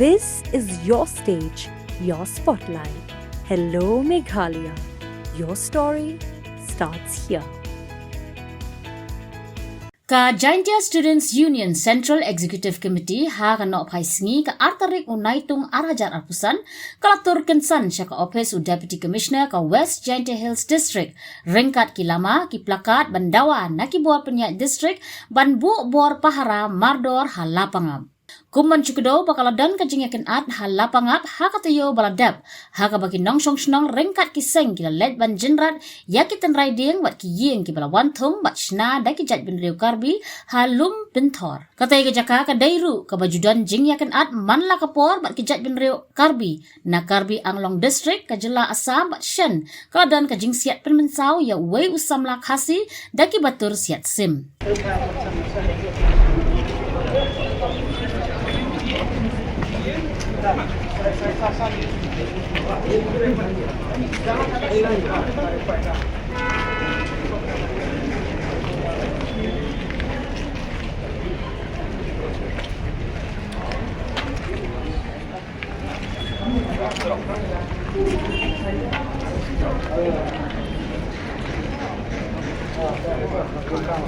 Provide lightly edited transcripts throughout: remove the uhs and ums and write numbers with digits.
This is your stage, your spotlight. Hello, Meghalaya. Your story starts here. Ka Jaintia Students Union Central Executive Committee haganop haisngi ka artarik unaitung arajar arpusan kalatur kensan siya ka office u Deputy Commissioner ka West Jaintia Hills District ringkat kilama ki plakat bandawa na kibuat penyak district ban bu bor pahara mardor halapangam. Kuman cukudo bakaladan kajing yakin at halapangap hakatayo baladap haka bagi nong song snong ringkat kiseng kila led ban jenrat yakitan riding wat ki yeng ki balawan thum bat shna da ki jat bin riu karbi halum binthor katay ka jaka ka dairu ka bajudan jing yakin at manla kapor bat ki jat bin riu karbi na karbi anglong district ka jela asam bat shen kaladan kajing siat penmensau ya wei usamla khasi da ki batur siat sim.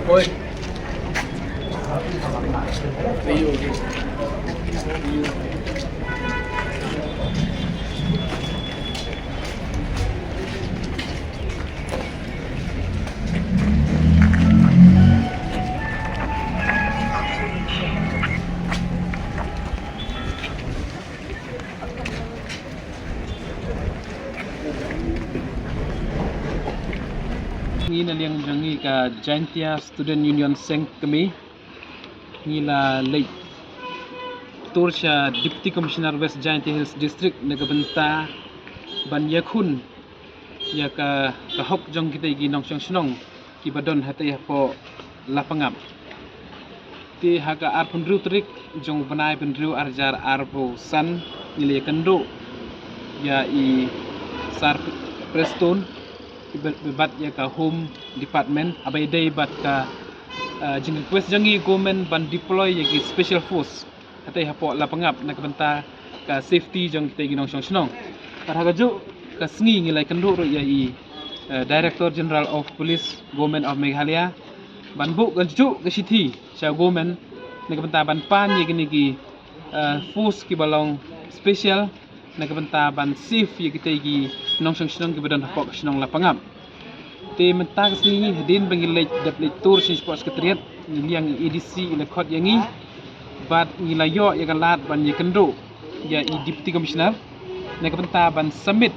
Oi. Ngina liang jangi ka Jaintia Student Union Seng kami ngila late tur siya Deputy Commissioner West Jaintia Hills District nagabenta ban yakun ya ka hok jong kita igi nong song snong ki badon hatay po lapangap ti haga ar pendru trik jong banai pendru arjar arbo san ngila kendo ya i sar preston bat ya ka home department abai day bat ka jing request jangi government ban deploy yagi special force hatay hapo lapangap nakabenta ka safety jong kita ginong song snong parhagaju ka sngi ngilai kendo ro ya i Director General of Police Government of Meghalaya ban bu ganju ka sithi sa government nakabenta ban pan yagi nigi force ki balong special nakabenta ban safe yagi kita igi nong song snong ki badan hapo snong lapangap te mentag sini hadin bangilai daplet tour sin sports ketriat yang EDC ilakot yangi bat ngilayo ya galat ban yakendo ya i Deputy Commissioner nakabenta ban submit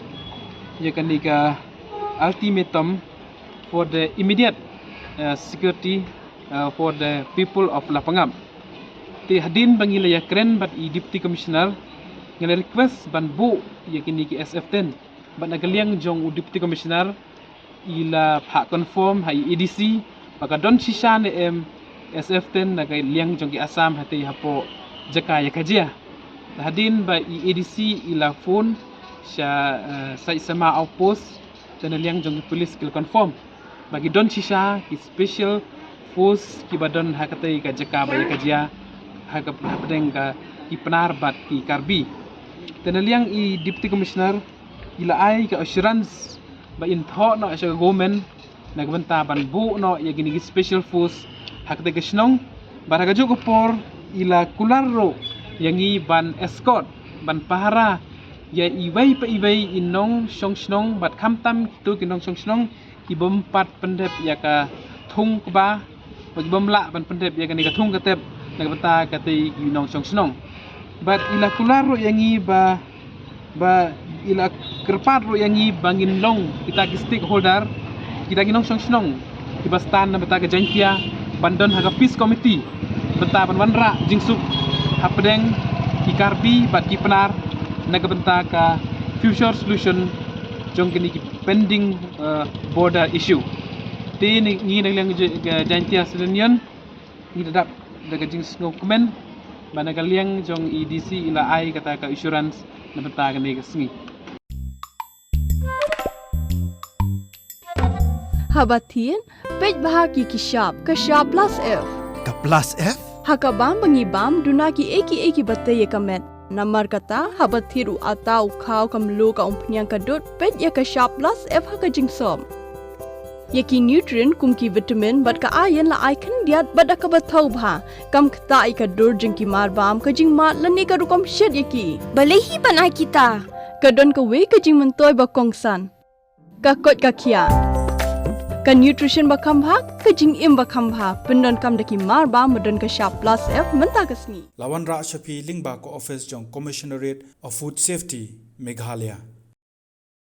ya kanika ultimatum for the immediate security for the people of Lapangam te hadin bangilai ya kren bat i Deputy Commissioner ngala request ban bu ya kiniki SF10 ban nagaliang jong u Deputy Commissioner ila hak confirm hai EDC maka don sisa ne SF10 nagai liang jong ki Assam hati hapo jaka ya kajia hadin ba EDC ila phone sya sai sama outpost dan liang jong police kil confirm bagi don sisa ki special force ki badon hakatai ka jaka ba ya kajia hak pedeng ka ki penar bat ki karbi dan liang i Deputy Commissioner ila ai ka assurance ba in tho no sa government nagbenta ban bu no ya gini special force hakte gasnong baraga jo por ila kularro yangi ban escort ban pahara ya iwai pa iwai inong songsnong bat khamtam tu kinong songsnong ibom pat pendep ya ka thung ba ibom la ban pendep ya gani ka thung katep nagbenta kate inong songsnong bat ila kularro yangi ba ila kerpat ro yangi bangin long kita ki stakeholder kita ginong song ki stan na beta ka Jaintia bandon haga peace committee beta ban wanra jingsuk hapdeng ki karbi bat ki penar nagabenta ka future solution jong kini ki pending border issue te ni nang Jaintia Student Union ni dadap daga jings komen banagaliang jong EDC ila ai kata ka insurance na benta ka ni kasngi Habatin, pej bahagi kishap, plus F. Ka plus F? Hakabam bangibam dunaki eki bataye kamet. Namar kata habat thiru atau kau kamlu ka umpnyang kadut pet ya ka sharp plus F ha ka jingsom. Yaki nutrient kum ki vitamin bat ka iron la icon diat bat ka bathau bha kam kta I ka dur jing ki mar bam ka jing mat la ne ka rukom shed yaki. Balehi banai kita. Ka don ka we ka jing mentoy ba kongsan. Ka kot ka kia. Ka nutrition ba kam bha ka jing im ba kam bha pendon kam daki mar bam madon ka sharp plus F menta ka sngi. Lawan Ra Shafi Lingba ko Office Jong Commissionerate of Food Safety Meghalaya.